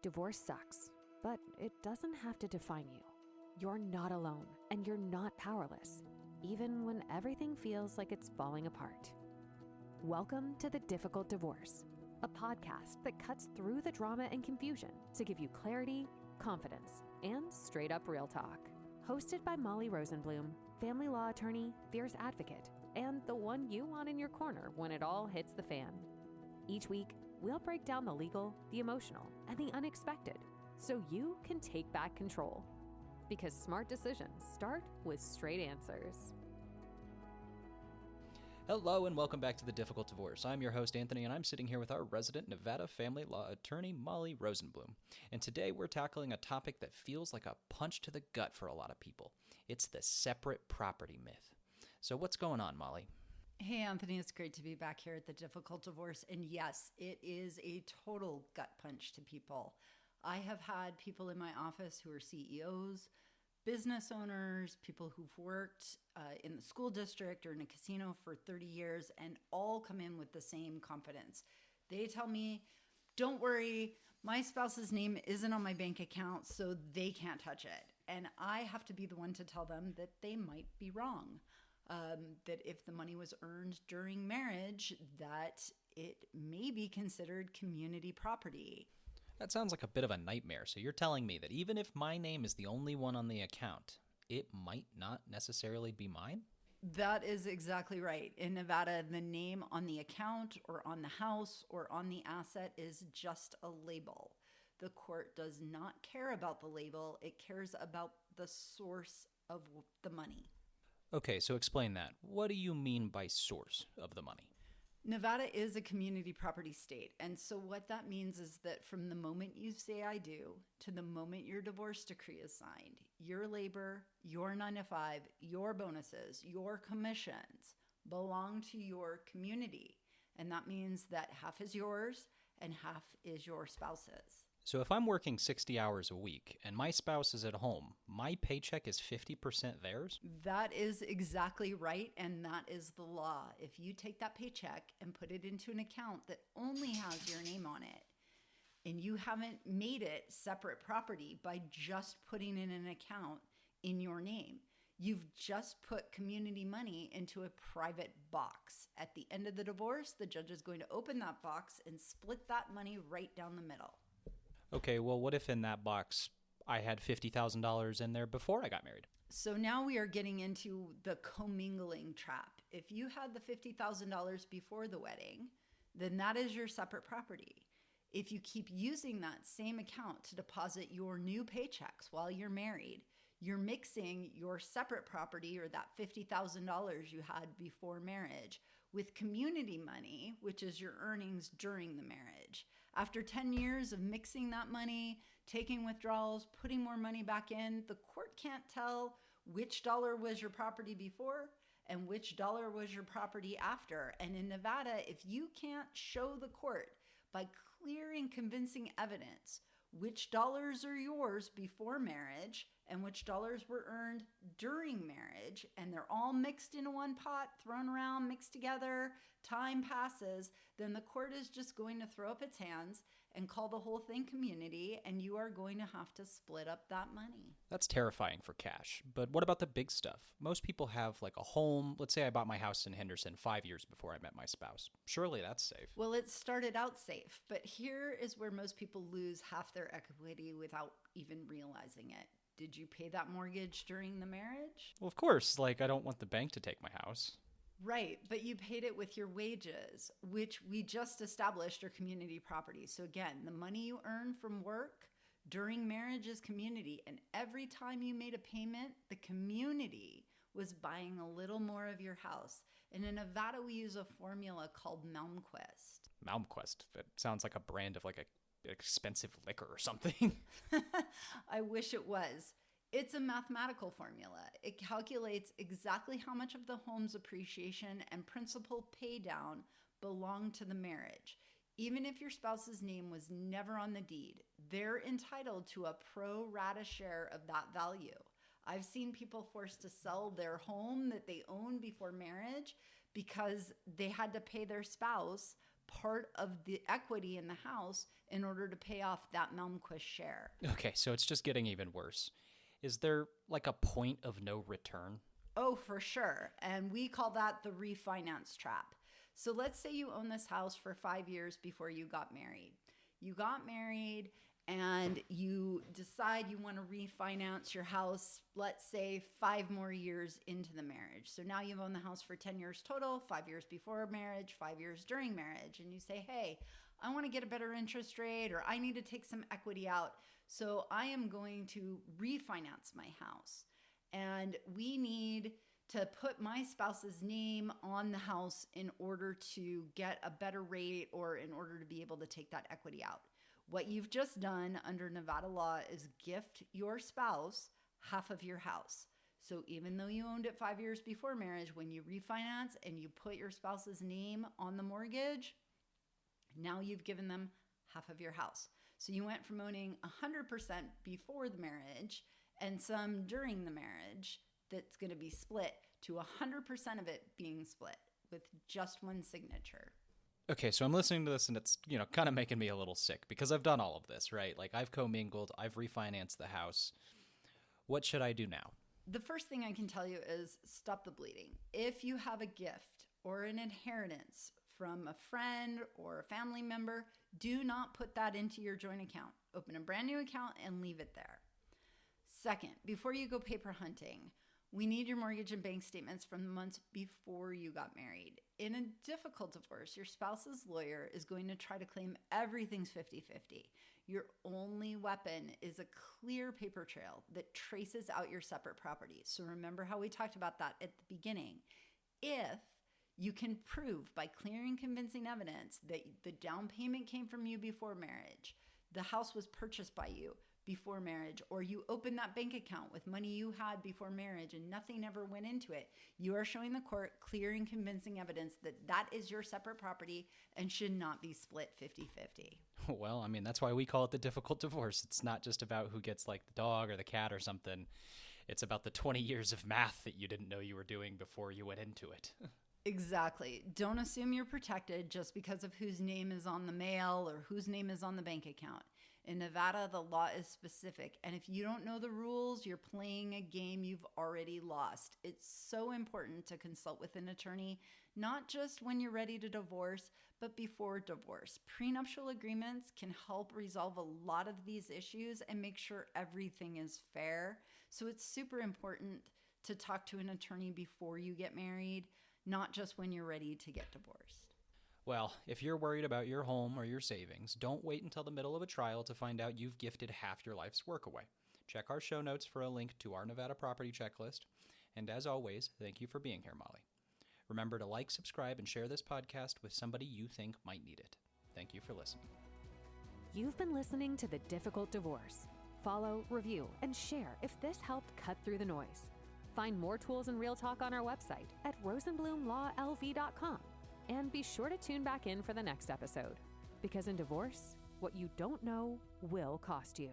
Divorce sucks, but it doesn't have to define you. You're not alone, and you're not powerless, even when everything feels like it's falling apart. Welcome to The Difficult Divorce, a podcast that cuts through the drama and confusion to give you clarity, confidence, and straight-up real talk. Hosted by Molly Rosenblum, family law attorney, fierce advocate, and the one you want in your corner when it all hits the fan. Each week, we'll break down the legal, the emotional, and the unexpected so you can take back control. Because smart decisions start with straight answers. Hello and welcome back to The Difficult Divorce. I'm your host, Anthony, and I'm sitting here with our resident Nevada family law attorney, Molly Rosenblum. And today we're tackling a topic that feels like a punch to the gut for a lot of people. It's the separate property myth. So what's going on, Molly? Hey, Anthony, it's great to be back here at The Difficult Divorce. And yes, it is a total gut punch to people. I have had people in my office who are CEOs, business owners, people who've worked in the school district or in a casino for 30 years, and all come in with the same confidence. They tell me, don't worry, my spouse's name isn't on my bank account, so they can't touch it. And I have to be the one to tell them that they might be wrong. That if the money was earned during marriage, that it may be considered community property. That sounds like a bit of a nightmare. So you're telling me that even if my name is the only one on the account, it might not necessarily be mine? That is exactly right. In Nevada, the name on the account or on the house or on the asset is just a label. The court does not care about the label. It cares about the source of the money. Okay, so explain that. What do you mean by source of the money? Nevada is a community property state. And so what that means is that from the moment you say I do to the moment your divorce decree is signed, your labor, your 9 to 5, your bonuses, your commissions belong to your community. And that means that half is yours and half is your spouse's. So if I'm working 60 hours a week and my spouse is at home, my paycheck is 50% theirs? That is exactly right, and that is the law. If you take that paycheck and put it into an account that only has your name on it, and you haven't made it separate property by just putting in an account in your name, you've just put community money into a private box. At the end of the divorce, the judge is going to open that box and split that money right down the middle. Okay, well, what if in that box I had $50,000 in there before I got married? So now we are getting into the commingling trap. If you had the $50,000 before the wedding, then that is your separate property. If you keep using that same account to deposit your new paychecks while you're married, you're mixing your separate property or that $50,000 you had before marriage with community money, which is your earnings during the marriage. After 10 years of mixing that money, taking withdrawals, putting more money back in, the court can't tell which dollar was your property before and which dollar was your property after. And in Nevada, if you can't show the court by clear and convincing evidence which dollars are yours before marriage and which dollars were earned during marriage, and they're all mixed into one pot, thrown around, mixed together, time passes, then the court is just going to throw up its hands and call the whole thing community, and you are going to have to split up that money. That's terrifying for cash. But what about the big stuff? Most people have like a home. Let's say I bought my house in Henderson 5 years before I met my spouse. Surely that's safe. Well, it started out safe, but here is where most people lose half their equity without even realizing it. Did you pay that mortgage during the marriage? Well, of course, I don't want the bank to take my house. Right, but you paid it with your wages, which we just established are community property. So again, the money you earn from work during marriage is community. And every time you made a payment, the community was buying a little more of your house. And in Nevada, we use a formula called Malmquist. Malmquist. That sounds like a brand of an expensive liquor or something. I wish it was. It's a mathematical formula. It calculates exactly how much of the home's appreciation and principal pay down belong to the marriage. Even if your spouse's name was never on the deed, they're entitled to a pro rata share of that value. I've seen people forced to sell their home that they owned before marriage because they had to pay their spouse part of the equity in the house in order to pay off that Malmquist share. Okay, so it's just getting even worse. Is there like a point of no return? Oh, for sure. And we call that the refinance trap. So let's say you own this house for 5 years before you got married. You got married and you decide you want to refinance your house, let's say 5 more years into the marriage. So now you've owned the house for 10 years total, 5 years before marriage, 5 years during marriage. And you say, hey, I want to get a better interest rate, or I need to take some equity out. So I am going to refinance my house. And we need to put my spouse's name on the house in order to get a better rate or in order to be able to take that equity out. What you've just done under Nevada law is gift your spouse half of your house. So even though you owned it 5 years before marriage, when you refinance and you put your spouse's name on the mortgage, now you've given them half of your house. So you went from owning 100% before the marriage and some during the marriage that's going to be split to 100% of it being split with just one signature. Okay, so I'm listening to this and it's, kind of making me a little sick because I've done all of this, right? Like I've commingled, I've refinanced the house. What should I do now? The first thing I can tell you is stop the bleeding. If you have a gift or an inheritance from a friend or a family member, do not put that into your joint account. Open a brand new account and leave it there. Second, before you go paper hunting, we need your mortgage and bank statements from the months before you got married. In a difficult divorce, your spouse's lawyer is going to try to claim everything's 50-50. Your only weapon is a clear paper trail that traces out your separate properties. So remember how we talked about that at the beginning. If you can prove by clear and convincing evidence that the down payment came from you before marriage, the house was purchased by you before marriage, or you opened that bank account with money you had before marriage and nothing ever went into it, you are showing the court clear and convincing evidence that that is your separate property and should not be split 50-50. Well, I mean, that's why we call it the difficult divorce. It's not just about who gets like the dog or the cat or something. It's about the 20 years of math that you didn't know you were doing before you went into it. Exactly. Don't assume you're protected just because of whose name is on the mail or whose name is on the bank account. In Nevada, the law is specific, and if you don't know the rules, you're playing a game you've already lost. It's so important to consult with an attorney, not just when you're ready to divorce, but before divorce. Prenuptial agreements can help resolve a lot of these issues and make sure everything is fair. So it's super important to talk to an attorney before you get married, not just when you're ready to get divorced. Well, if you're worried about your home or your savings, don't wait until the middle of a trial to find out you've gifted half your life's work away. Check our show notes for a link to our Nevada property checklist. And as always, thank you for being here, Molly. Remember to like, subscribe, and share this podcast with somebody you think might need it. Thank you for listening. You've been listening to The Difficult Divorce. Follow, review, and share if this helped cut through the noise. Find more tools and real talk on our website at rosenblumlawlv.com. And be sure to tune back in for the next episode. Because in divorce, what you don't know will cost you.